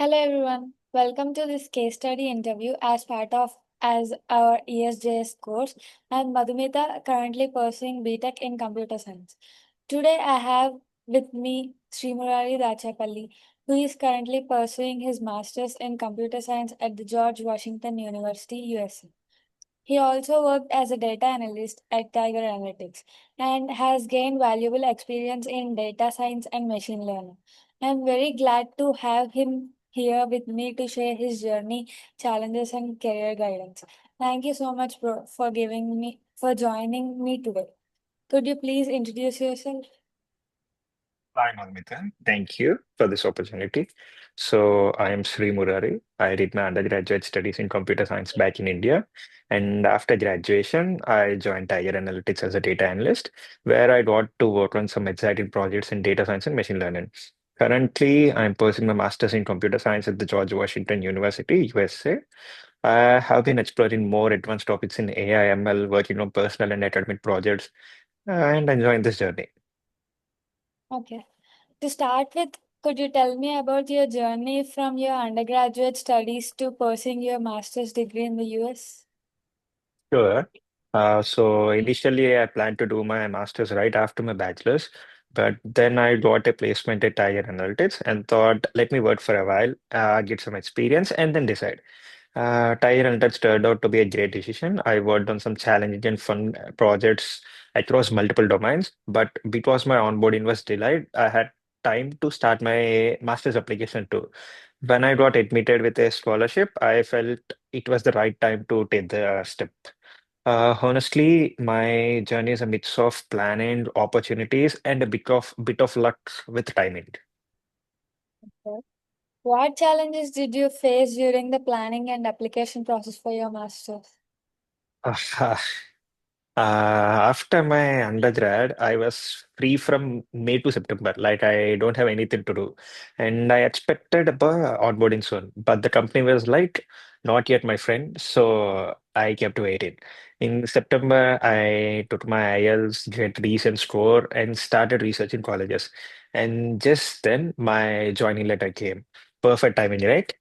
Hello everyone. Welcome to this case study interview as part of as our ESJS course. I'm Madhumita, currently pursuing BTech in Computer Science. Today I have with me MURARI Dachepalli, who is currently pursuing his Masters in Computer Science at the George Washington University, USA. He also worked as a data analyst at Tiger Analytics and has gained valuable experience in data science and machine learning. I'm very glad to have him here with me to share his journey, challenges, and career guidance. Thank you so much, bro, for joining me today. Could you please introduce yourself? Hi, Malmita. Thank you for this opportunity. So, I am Sri Murari. I did my undergraduate studies in computer science back in India. And after graduation, I joined Tiger Analytics as a data analyst, where I got to work on some exciting projects in data science and machine learning. Currently, I'm pursuing my master's in computer science at the George Washington University, USA. I have been exploring more advanced topics in AI, ML, working on personal and academic projects, and enjoying this journey. Okay. To start with, could you tell me about your journey from your undergraduate studies to pursuing your master's degree in the US? Sure. So initially, I planned to do my master's right after my bachelor's, but then I got a placement at Tiger Analytics and thought, let me work for a while, get some experience, and then decide. Tiger Analytics turned out to be a great decision. I worked on some challenging and fun projects across multiple domains, but because my onboarding was delayed, I had time to start my master's application too. When I got admitted with a scholarship, I felt it was the right time to take the step. Honestly, my journey is a mix of planning, opportunities, and a bit of luck with timing. What challenges did you face during the planning and application process for your master's? After my undergrad, I was free from May to September. Like I don't have anything to do, and I expected a onboarding soon, but the company was like, "Not yet, my friend." So I kept waiting. In September, I took my IELTS, get decent score, and started researching colleges. And just then, my joining letter came. Perfect timing, right?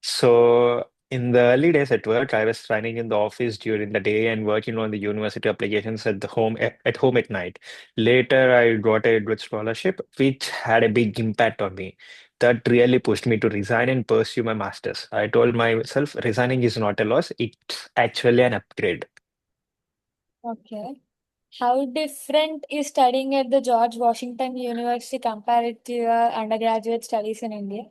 So, in the early days at work, I was running in the office during the day and working on the university applications at home at night. Later, I got a good scholarship, which had a big impact on me. That really pushed me to resign and pursue my master's. I told myself resigning is not a loss, it's actually an upgrade. Okay. How different is studying at the George Washington University compared to your undergraduate studies in India?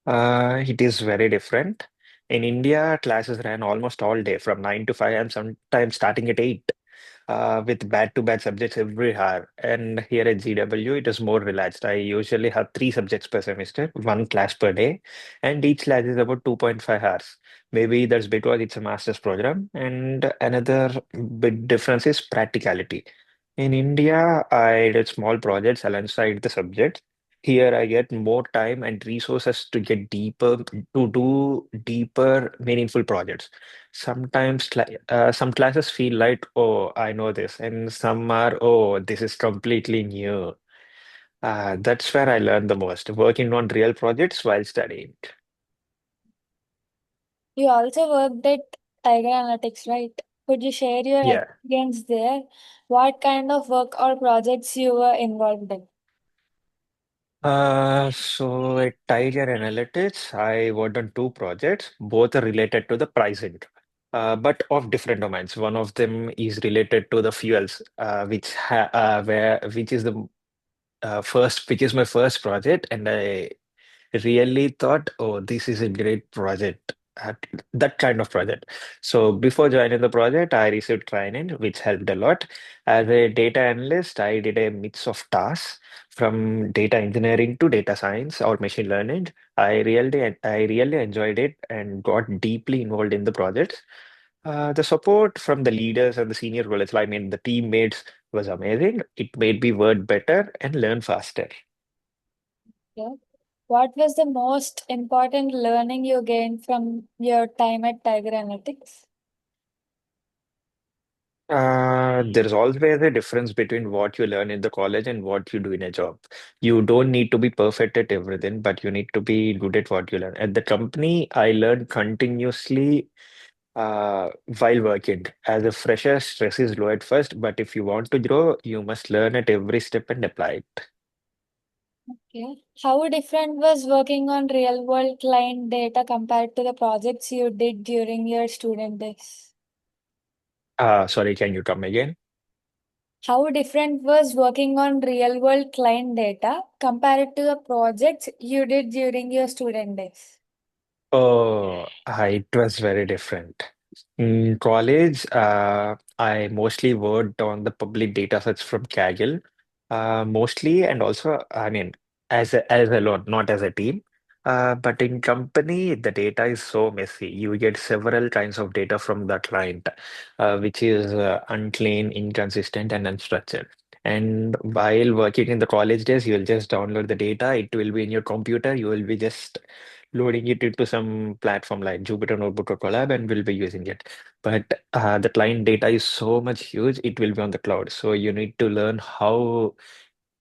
It is very different. In India, classes ran almost all day from 9 to 5 and sometimes starting at 8. With back-to-back subjects every hour. And here at GW, it is more relaxed. I usually have three subjects per semester, one class per day, and each class is about 2.5 hours. Maybe that's because it's a master's program. And another big difference is practicality. In India, I did small projects alongside the subjects. Here, I get more time and resources to get deeper, to do deeper, meaningful projects. Sometimes some classes feel like, oh, I know this, and some are, oh, this is completely new. That's where I learned the most, working on real projects while studying. You also worked at Tiger Analytics, right? Could you share your Yeah. experience there? What kind of work or projects you were involved in? So at Tiger Analytics, I worked on two projects, both are related to the pricing, but of different domains. One of them is related to the fuels, which is the which is my first project, and I really thought, oh, this is a great project. uh, That kind of project. So before joining the project, I received training, which helped a lot. As a data analyst, I did a mix of tasks from data engineering to data science or machine learning. I really enjoyed it and got deeply involved in the project. The support from the leaders and the senior roles, I mean, the teammates was amazing. It made me work better and learn faster. Yeah. What was the most important learning you gained from your time at Tiger Analytics? There's always a difference between what you learn in the college and what you do in a job. You don't need to be perfect at everything, but you need to be good at what you learn. At the company, I learn continuously while working. As a fresher, stress is low at first, but if you want to grow, you must learn at every step and apply it. Okay. How different was working on real world client data compared to the projects you did during your student days? Sorry, can you come again? How different was working on real world client data compared to the projects you did during your student days? Oh, it was very different. In college, I mostly worked on the public data sets from Kaggle, mostly, and also, I mean, as alone, not as a team. But in company, the data is so messy. You get several kinds of data from the client, which is unclean, inconsistent, and unstructured. And while working in the college days, you'll just download the data. It will be in your computer. You will be just loading it into some platform like Jupyter Notebook or Colab, and we'll be using it. But the client data is so much huge, it will be on the cloud. So you need to learn how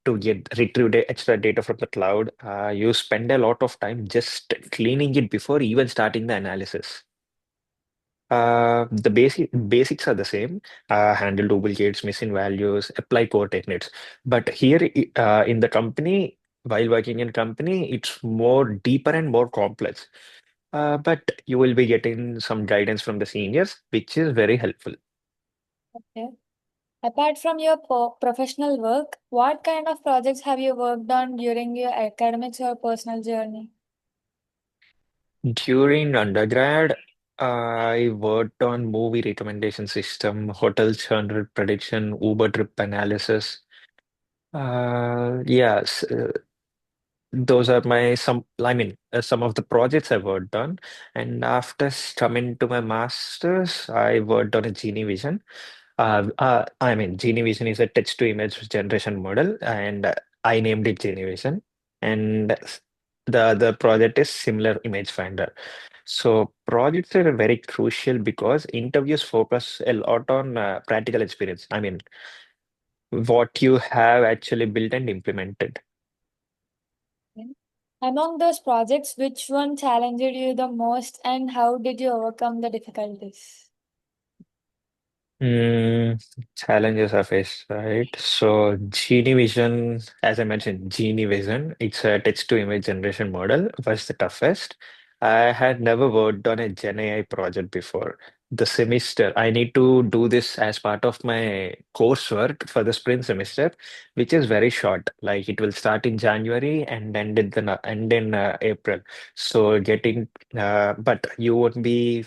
to get retrieve the extra data from the cloud. You spend a lot of time just cleaning it before even starting the analysis. The basics are the same. Handle duplicates, missing values, apply core techniques. But here in the company, while working in company, it's more deeper and more complex. But you will be getting some guidance from the seniors, which is very helpful. Okay. Apart from your professional work, what kind of projects have you worked on during your academics or personal journey? During undergrad, I worked on movie recommendation system, hotel churn prediction, Uber trip analysis. Yes, those are my some of the projects I worked on. And after coming to my master's, I worked on a Genie Vision. Genie Vision is a text to image generation model, and I named it Genie Vision. And the other project is similar image finder. So projects are very crucial because interviews focus a lot on practical experience. I mean, what you have actually built and implemented. Okay. Among those projects, which one challenged you the most and how did you overcome the difficulties? Mm, Challenges are faced, right? So Genie Vision, as I mentioned, Genie Vision, it's a text to image generation model, was the toughest. I had never worked on a Gen AI project before. The semester, I need to do this as part of my coursework for the spring semester, which is very short. Like it will start in January and end in April. So but you won't be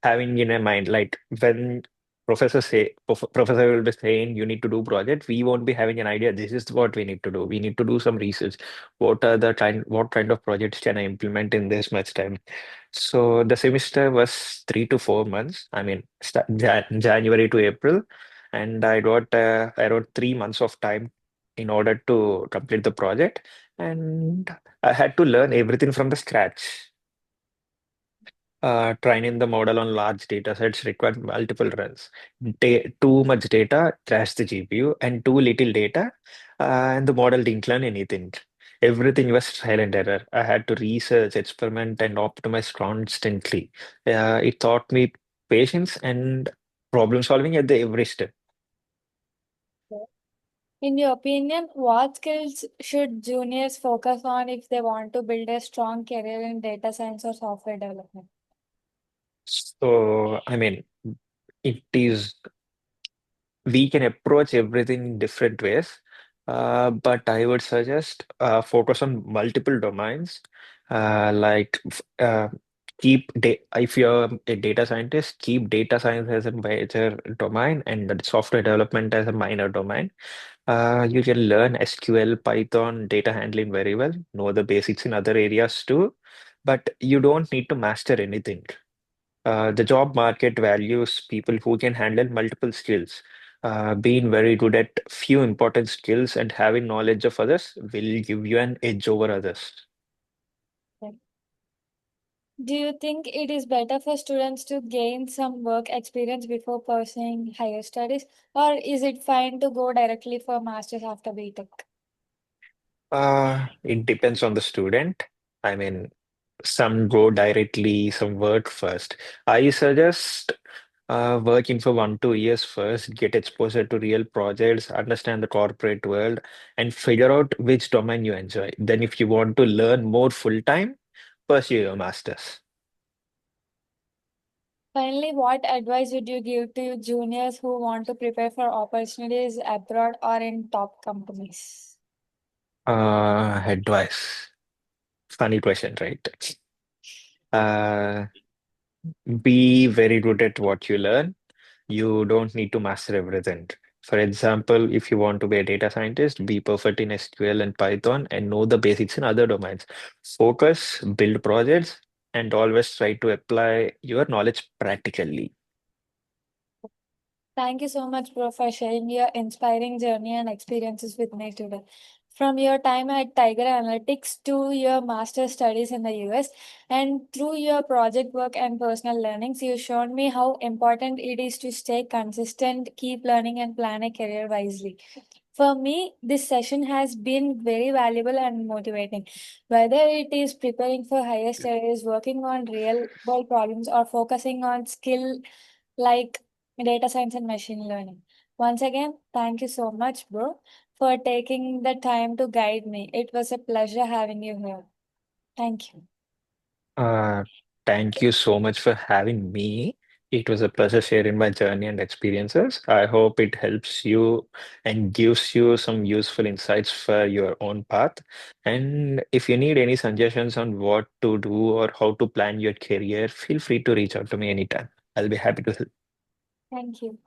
having in a mind like when professor will be saying you need to do project, we won't be having an idea this is what we need to do. We need to do some research. What kind of projects can I implement in this much time? So the semester was 3 to 4 months. I mean January to April, and I wrote 3 months of time in order to complete the project, and I had to learn everything from the scratch. Training the model on large data sets required multiple runs. Too much data crashed the GPU, and too little data, and the model didn't learn anything. Everything was silent error. I had to research, experiment, and optimize constantly. It taught me patience and problem solving at the every step. In your opinion, what skills should juniors focus on if they want to build a strong career in data science or software development? So, I mean, it is we can approach everything in different ways, but I would suggest focus on multiple domains. Like if you're a data scientist, keep data science as a major domain and the software development as a minor domain. You can learn SQL, Python, data handling very well, know the basics in other areas too, but you don't need to master anything. The job market values people who can handle multiple skills. Being very good at few important skills and having knowledge of others will give you an edge over others. Do you think it is better for students to gain some work experience before pursuing higher studies, or is it fine to go directly for masters after BTech? It depends on the student. I mean, some go directly, some work first. I suggest working for 1, 2 years first, get exposure to real projects, understand the corporate world, and figure out which domain you enjoy. Then, if you want to learn more full time, pursue your master's. Finally, what advice would you give to juniors who want to prepare for opportunities abroad or in top companies? Advice. Funny question, right? Uh, be very good at what you learn. You don't need to master everything. For example, if you want to be a data scientist, be perfect in SQL and Python and know the basics in other domains. Focus, build projects, and always try to apply your knowledge practically. Thank you so much, bro, for sharing your inspiring journey and experiences with me today. From your time at Tiger Analytics to your master's studies in the US, and through your project work and personal learnings, you showed me how important it is to stay consistent, keep learning, and plan a career wisely. For me, this session has been very valuable and motivating. Whether it is preparing for higher studies, working on real world problems, or focusing on skill like data science and machine learning. Once again, thank you so much, bro, for taking the time to guide me. It was a pleasure having you here. Thank you. Uh, Thank you so much for having me. It was a pleasure sharing my journey and experiences. I hope it helps you and gives you some useful insights for your own path. And if you need any suggestions on what to do or how to plan your career, feel free to reach out to me anytime. I'll be happy to help. Thank you.